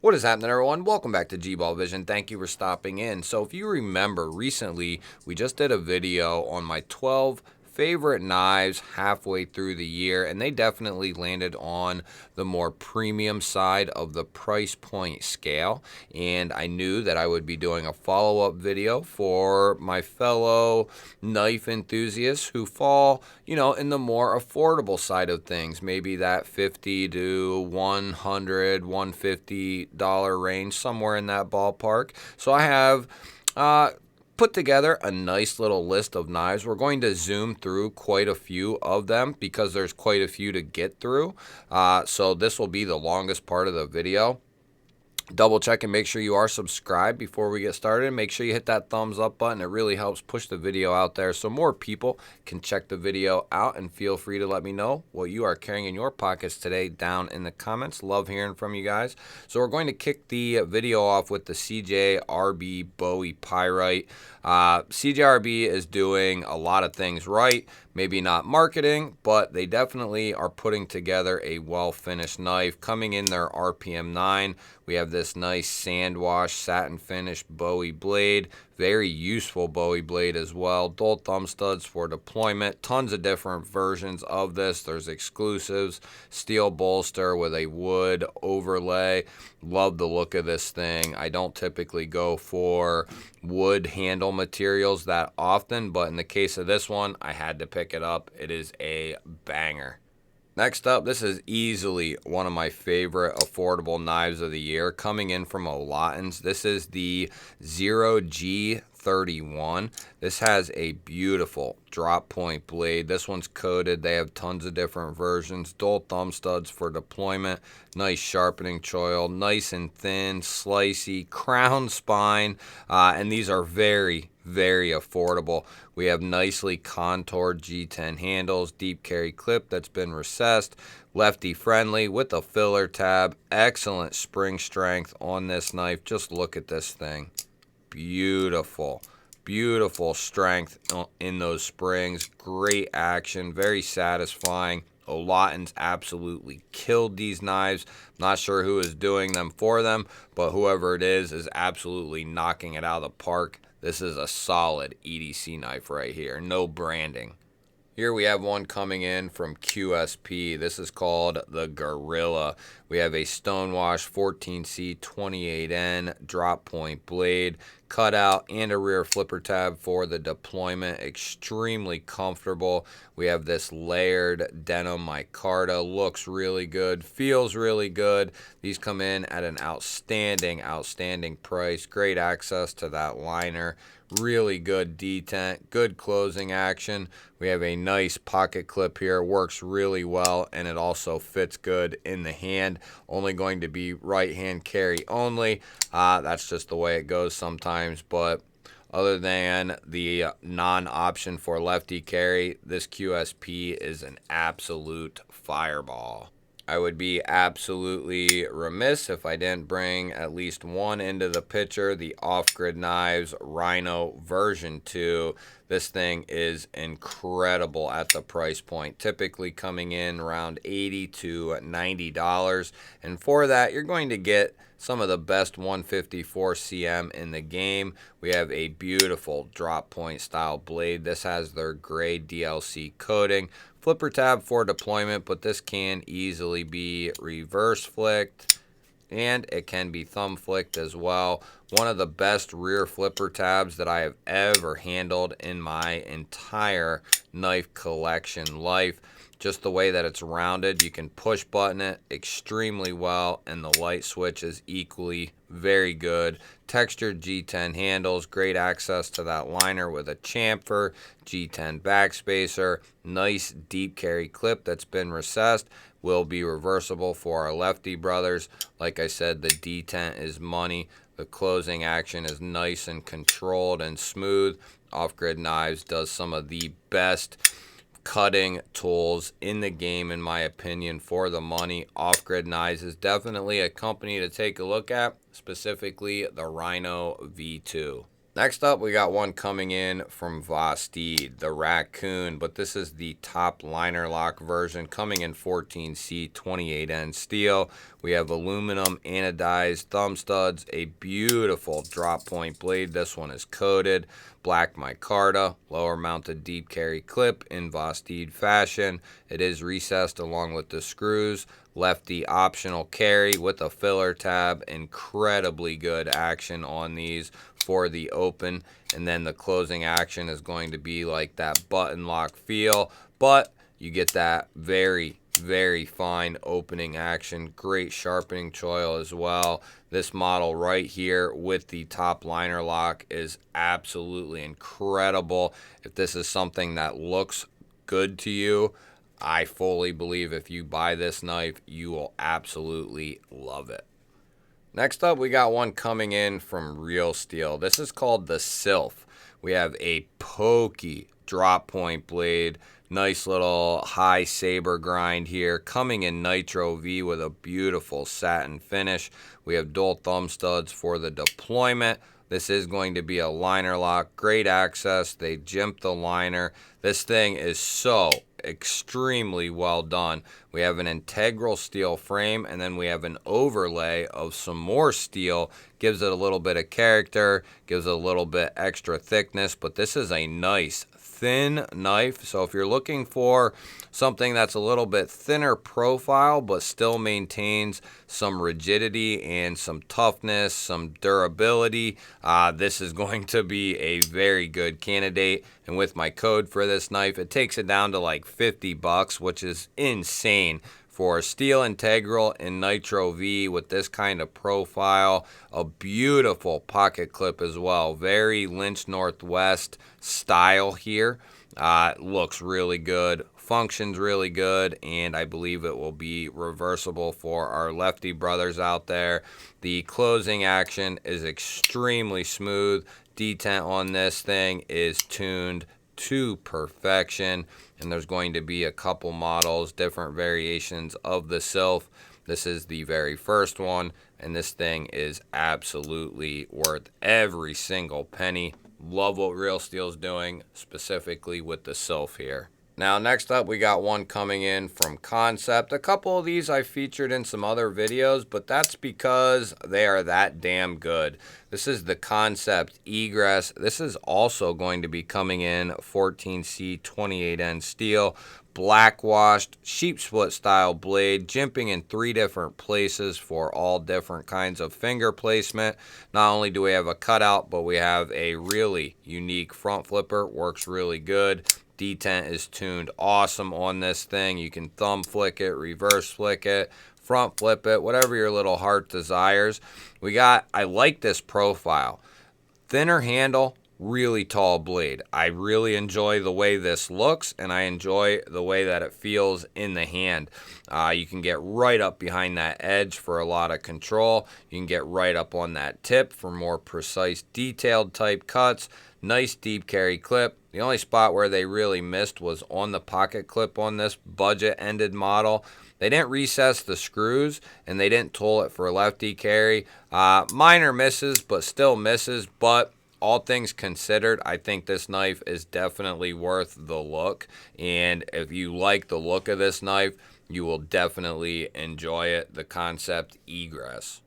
What is happening, everyone? Welcome back to G-Ball Vision. Thank you for stopping in. So if you remember, recently we just did a video on my 12 favorite knives halfway through the year, and they definitely landed on the more premium side of the price point scale. And I knew that I would be doing a follow-up video for my fellow knife enthusiasts who fall, in the more affordable side of things, maybe that $50 to $100, $150 range, somewhere in that ballpark. So I have put together a nice little list of knives. We're going to zoom through quite a few of them because there's quite a few to get through. So this will be the longest part of the video. Double check and make sure you are subscribed before we get started. Make sure you hit that thumbs up button. It really helps push the video out there so more people can check the video out, and feel free to let me know what you are carrying in your pockets today down in the comments. Love hearing from you guys. So we're going to kick the video off with the CJRB Bowie Pyrite. CJRB is doing a lot of things right. Maybe not marketing, but they definitely are putting together a well-finished knife. Coming in their RPM 9, we have this nice sand wash satin finish Bowie blade. Very useful Bowie blade as well. Dual thumb studs for deployment. Tons of different versions of this. There's exclusives, steel bolster with a wood overlay. Love the look of this thing. I don't typically go for wood handle materials that often, but in the case of this one, I had to pick it up. It is a banger. Next up, this is easily one of my favorite affordable knives of the year, coming in from Oulton's. This is the 0G31. This has a beautiful drop point blade. This one's coated. They have tons of different versions. Dual thumb studs for deployment. Nice sharpening choil. Nice and thin, slicey, crown spine. And these are very, very affordable. We have nicely contoured G10 handles, deep carry clip that's been recessed, lefty friendly with a filler tab. Excellent spring strength on this knife. Just look at this thing. Beautiful. Beautiful strength in those springs. Great action. Very satisfying. Oulton's absolutely killed these knives. Not sure who is doing them for them, but whoever it is absolutely knocking it out of the park. This is a solid EDC knife right here. No branding. Here we have one coming in from QSP. This is called the Gorilla. We have a Stonewash 14C 28N drop point blade, cutout, and a rear flipper tab for the deployment. Extremely comfortable. We have this layered denim micarta. Looks really good. Feels really good. These come in at an outstanding price. Great access to that liner. Really good detent, good closing action. We have a nice pocket clip here, works really well, and it also fits good in the hand. Only going to be right hand carry only. That's just the way it goes sometimes, but other than the non-option for lefty carry, this QSP is an absolute fireball. I would be absolutely remiss if I didn't bring at least one into the picture, the Offgrid Knives Rhino version 2. This thing is incredible at the price point, typically coming in around $80 to $90. And for that, you're going to get some of the best 154 cm in the game. We have a beautiful drop point style blade. This has their gray DLC coating. Flipper tab for deployment, but this can easily be reverse flicked, and it can be thumb flicked as well. One of the best rear flipper tabs that I have ever handled in my entire knife collection life. Just the way that it's rounded, you can push button it extremely well, and the light switch is equally very good. Textured G10 handles, great access to that liner with a chamfer, G10 backspacer, nice deep carry clip that's been recessed, will be reversible for our lefty brothers. Like I said, the detent is money. The closing action is nice and controlled and smooth. Offgrid Knives does some of the best cutting tools in the game, in my opinion, for the money. Offgrid Knives is definitely a company to take a look at, specifically the Rhino V2. Next up, we got one coming in from Vosteed, the Raccoon, but this is the top liner lock version, coming in 14C 28N steel. We have aluminum anodized thumb studs, a beautiful drop point blade. This one is coated, black micarta, lower mounted deep carry clip in Vosteed fashion. It is recessed along with the screws. Lefty optional carry with a filler tab. Incredibly good action on these for the open, and then the closing action is going to be like that button lock feel, but you get that very fine opening action. Great sharpening choil as well. This model right here with the top liner lock is absolutely incredible. If this is something that looks good to you, I fully believe if you buy this knife, you will absolutely love it. Next up, we got one coming in from Real Steel. This is called the Sylph. We have a pokey drop point blade. Nice little high saber grind here. Coming in Nitro V with a beautiful satin finish. We have dual thumb studs for the deployment. This is going to be a liner lock. Great access. They jimped the liner. This thing is so extremely well done. We have an integral steel frame, and then we have an overlay of some more steel. Gives it a little bit of character, gives it a little bit extra thickness, but this is a nice thin knife. So if you're looking for something that's a little bit thinner profile but still maintains some rigidity and some toughness, some durability, this is going to be a very good candidate. And with my code for this knife, it takes it down to like 50 bucks, which is insane for steel integral in Nitro V with this kind of profile. A beautiful pocket clip as well. Very Lynch Northwest style here. Looks really good. Functions really good, and I believe it will be reversible for our lefty brothers out there. The closing action is extremely smooth. Detent on this thing is tuned to perfection, and there's going to be a couple models, different variations of the Sylph. This is the very first one, and this thing is absolutely worth every single penny. Love what Real Steel's doing, specifically with the Sylph here. Now, next up, we got one coming in from Kansept. A couple of these I featured in some other videos, but that's because they are that damn good. This is the Kansept Egress. This is also going to be coming in 14C 28N steel, black washed, sheep split style blade, jimping in 3 different places for all different kinds of finger placement. Not only do we have a cutout, but we have a really unique front flipper. Works really good. Detent is tuned awesome on this thing. You can thumb flick it, reverse flick it, front flip it, whatever your little heart desires. I like this profile. Thinner handle, really tall blade. I really enjoy the way this looks, and I enjoy the way that it feels in the hand. You can get right up behind that edge for a lot of control. You can get right up on that tip for more precise, detailed type cuts. Nice deep carry clip. The only spot where they really missed was on the pocket clip on this budget-ended model. They didn't recess the screws, and they didn't tool it for lefty carry. Minor misses, but still misses. But all things considered, I think this knife is definitely worth the look. And if you like the look of this knife, you will definitely enjoy it. The Kansept Egress.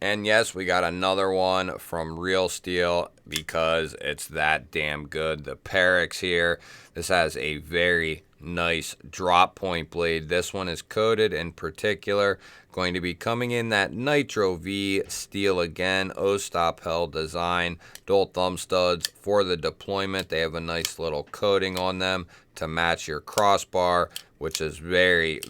And yes, we got another one from Real Steel because it's that damn good. The Perck here. This has a very nice drop point blade. This one is coated in particular. Going to be coming in that Nitro V steel again. O-stop-hell design. Dual thumb studs for the deployment. They have a nice little coating on them to match your crossbar, which is very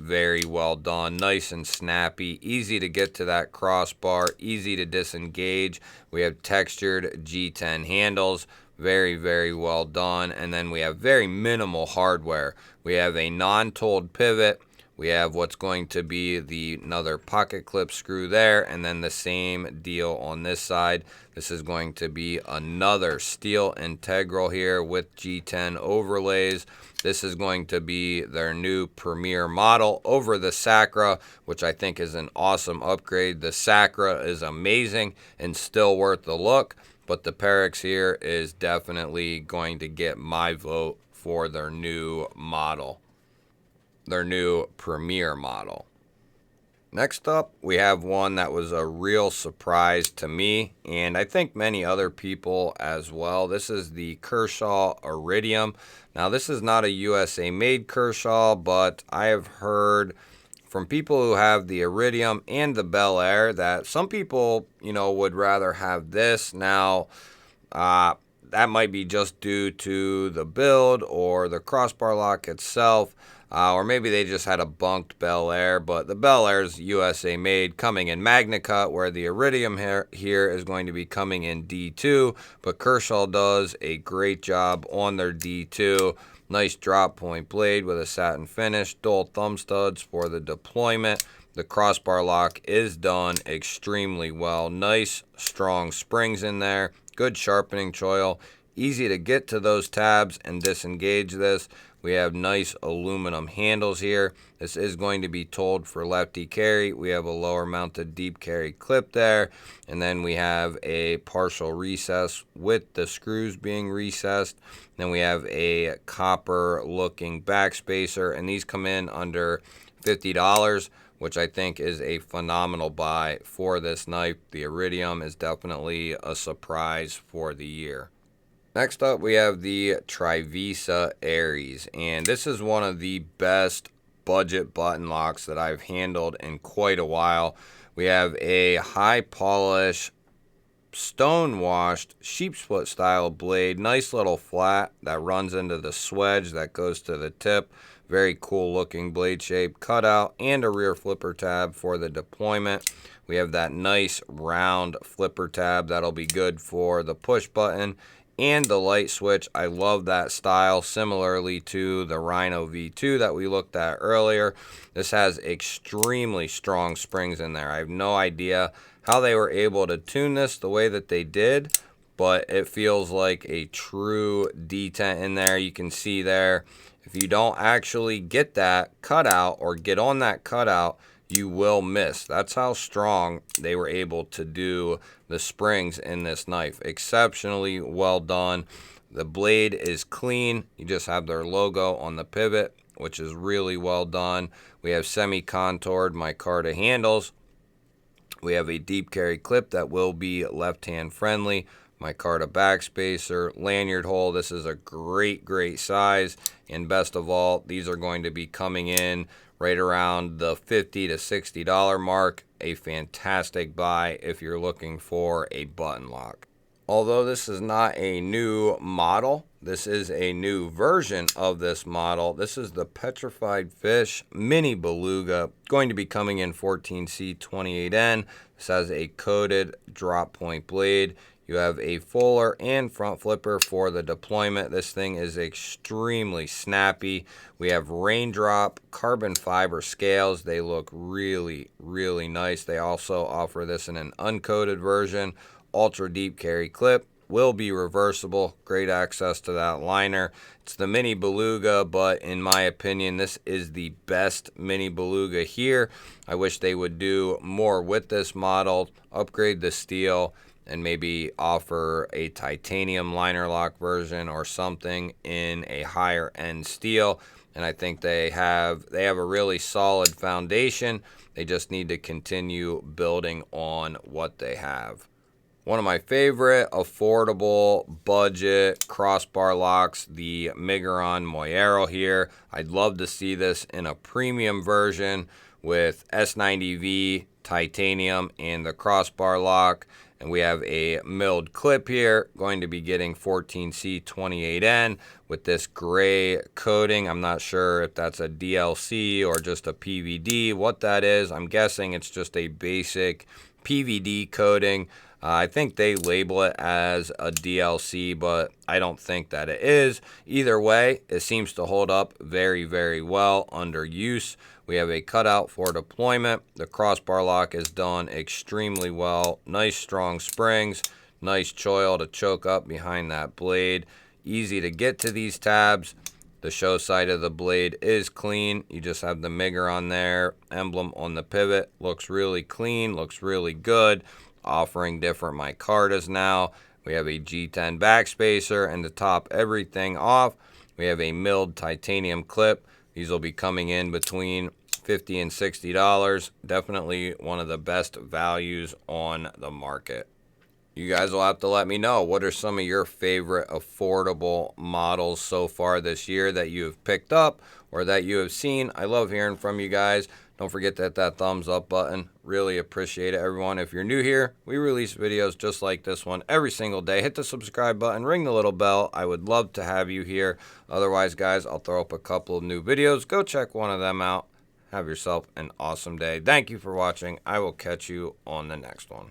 well done. Nice and snappy, easy to get to that crossbar, easy to disengage. We have textured G10 handles, very well done. And then we have very minimal hardware. We have a non-tooled pivot. We have what's going to be another pocket clip screw there, and then the same deal on this side. This is going to be another steel integral here with G10 overlays. This is going to be their new premier model over the Sacra, which I think is an awesome upgrade. The Sacra is amazing and still worth the look, but the Perck here is definitely going to get my vote for their new model, their new premier model. Next up, we have one that was a real surprise to me, and I think many other people as well. This is the Kershaw Iridium. Now, this is not a USA-made Kershaw, but I have heard from people who have the Iridium and the Bel Air that some people, would rather have this. Now, that might be just due to the build or the crossbar lock itself. Or maybe they just had a bunked Bel Air, but the Bel Air is USA made, coming in Magna Cut, where the Iridium here is going to be coming in D2, but Kershaw does a great job on their D2. Nice drop point blade with a satin finish, dual thumb studs for the deployment. The crossbar lock is done extremely well. Nice, strong springs in there, good sharpening choil, easy to get to those tabs and disengage this. We have nice aluminum handles here. This is going to be tooled for lefty carry. We have a lower mounted deep carry clip there. And then we have a partial recess with the screws being recessed. Then we have a copper looking backspacer. And these come in under $50, which I think is a phenomenal buy for this knife. The Iridium is definitely a surprise for the year. Next up, we have the Trivisa Aries, and this is one of the best budget button locks that I've handled in quite a while. We have a high polish, stone washed, sheep's foot style blade, nice little flat that runs into the swedge that goes to the tip. Very cool looking blade shape, cutout, and a rear flipper tab for the deployment. We have that nice round flipper tab that'll be good for the push button and the light switch. I love that style, similarly to the Rhino V2 that we looked at earlier. This has extremely strong springs in there. I have no idea how they were able to tune this the way that they did, but it feels like a true detent in there. You can see there, if you don't actually get that cutout or get on that cutout, you will miss. That's how strong they were able to do the springs in this knife. Exceptionally well done. The blade is clean. You just have their logo on the pivot, which is really well done. We have semi-contoured micarta handles. We have a deep carry clip that will be left-hand friendly. Micarta backspacer, lanyard hole. This is a great size. And best of all, these are going to be coming in right around the $50 to $60 mark. A fantastic buy if you're looking for a button lock. Although this is not a new model, this is a new version of this model. This is the Petrified Fish Mini Beluga, going to be coming in 14C28N. This has a coated drop point blade. You have a fuller and front flipper for the deployment. This thing is extremely snappy. We have raindrop carbon fiber scales. They look really nice. They also offer this in an uncoated version. Ultra deep carry clip. Will be reversible. Great access to that liner. It's the Mini Beluga, but in my opinion, this is the best Mini Beluga here. I wish they would do more with this model, upgrade the steel, and maybe offer a titanium liner lock version or something in a higher end steel. And I think they have a really solid foundation. They just need to continue building on what they have. One of my favorite affordable budget crossbar locks, the Miguron Moyero here. I'd love to see this in a premium version with S90V titanium and the crossbar lock. And we have a milled clip here, going to be getting 14C28N with this gray coating. I'm not sure if that's a DLC or just a PVD, what that is. I'm guessing it's just a basic PVD coating. I think they label it as a DLC, but I don't think that it is. Either way, it seems to hold up very well under use. We have a cutout for deployment. The crossbar lock is done extremely well. Nice strong springs, nice choil to choke up behind that blade. Easy to get to these tabs. The show side of the blade is clean. You just have the Miguron there, emblem on the pivot. Looks really clean, looks really good. Offering different micartas now. We have a G10 backspacer, and to top everything off, we have a milled titanium clip. These will be coming in between $50 and $60. Definitely one of the best values on the market. You guys will have to let me know, what are some of your favorite affordable models so far this year that you have picked up or that you have seen. I love hearing from you guys. Don't forget to hit that thumbs up button. Really appreciate it, everyone. If you're new here, we release videos just like this one every single day. Hit the subscribe button, ring the little bell. I would love to have you here. Otherwise, guys, I'll throw up a couple of new videos. Go check one of them out. Have yourself an awesome day. Thank you for watching. I will catch you on the next one.